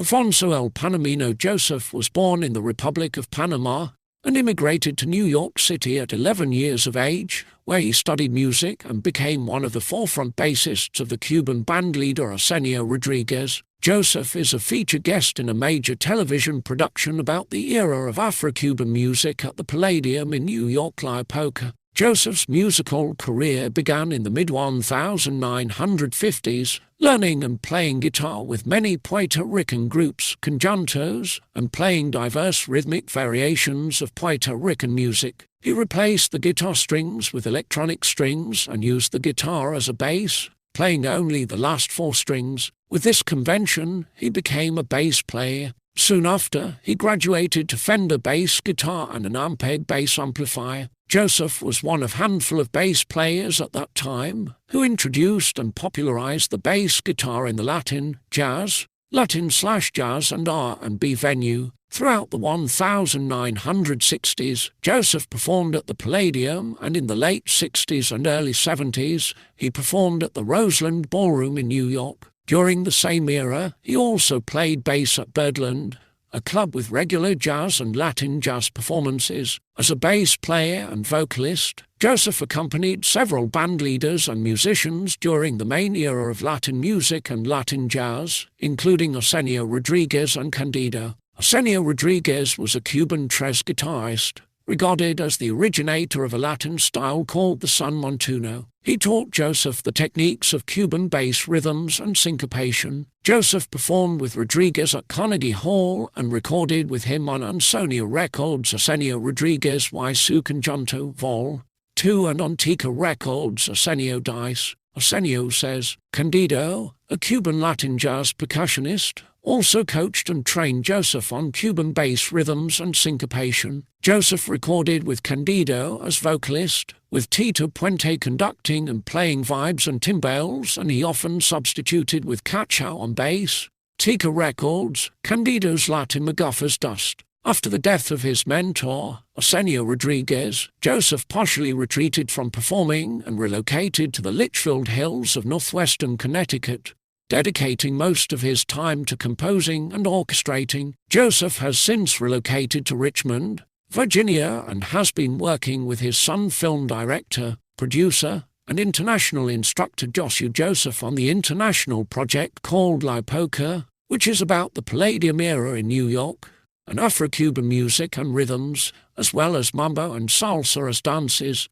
Alfonso El Panameno Joseph was born in the Republic of Panama and immigrated to New York City at 11 years of age, where he studied music and became one of the forefront bassists of the Cuban bandleader Arsenio Rodríguez. Joseph is a featured guest in a major television production about the era of Afro-Cuban music at the Palladium in New York La Epoca. Joseph's musical career began in the mid-1950s, learning and playing guitar with many Puerto Rican groups, conjuntos, and playing diverse rhythmic variations of Puerto Rican music. He replaced the guitar strings with electronic strings and used the guitar as a bass, playing only the last 4 strings. With this convention, he became a bass player. Soon after, he graduated to Fender bass guitar and an Ampeg bass amplifier. Joseph was one of a handful of bass players at that time who introduced and popularized the bass guitar in the Latin, jazz, Latin/jazz and R&B venue. Throughout the 1960s, Joseph performed at the Palladium, and in the late 60s and early 70s, he performed at the Roseland Ballroom in New York. During the same era, he also played bass at Birdland, a club with regular jazz and Latin jazz performances. As a bass player and vocalist, Joseph accompanied several bandleaders and musicians during the main era of Latin music and Latin jazz, including Arsenio Rodríguez and Candido. Arsenio Rodríguez was a Cuban tres guitarist, regarded as the originator of a Latin style called the San Montuno. He taught Joseph the techniques of Cuban bass rhythms and syncopation. Joseph performed with Rodríguez at Carnegie Hall and recorded with him on Arsenio Records Arsenio Rodríguez y su conjunto Vol. 2 and on Tika Records Arsenio Dice. Arsenio says, Candido, a Cuban Latin jazz percussionist, also coached and trained Joseph on Cuban bass rhythms and syncopation. Joseph recorded with Candido as vocalist, with Tito Puente conducting and playing vibes and timbales, and he often substituted with Cacho on bass. Tika Records, Candido's Latin MacGuffer's Dust. After the death of his mentor, Arsenio Rodríguez, Joseph partially retreated from performing and relocated to the Litchfield Hills of northwestern Connecticut, dedicating most of his time to composing and orchestrating. Joseph has since relocated to Richmond, Virginia, and has been working with his son film director, producer, and international instructor Joshua Joseph on the international project called La Epoca, which is about the Palladium era in New York, and Afro-Cuban music and rhythms, as well as mambo and salsa as dances.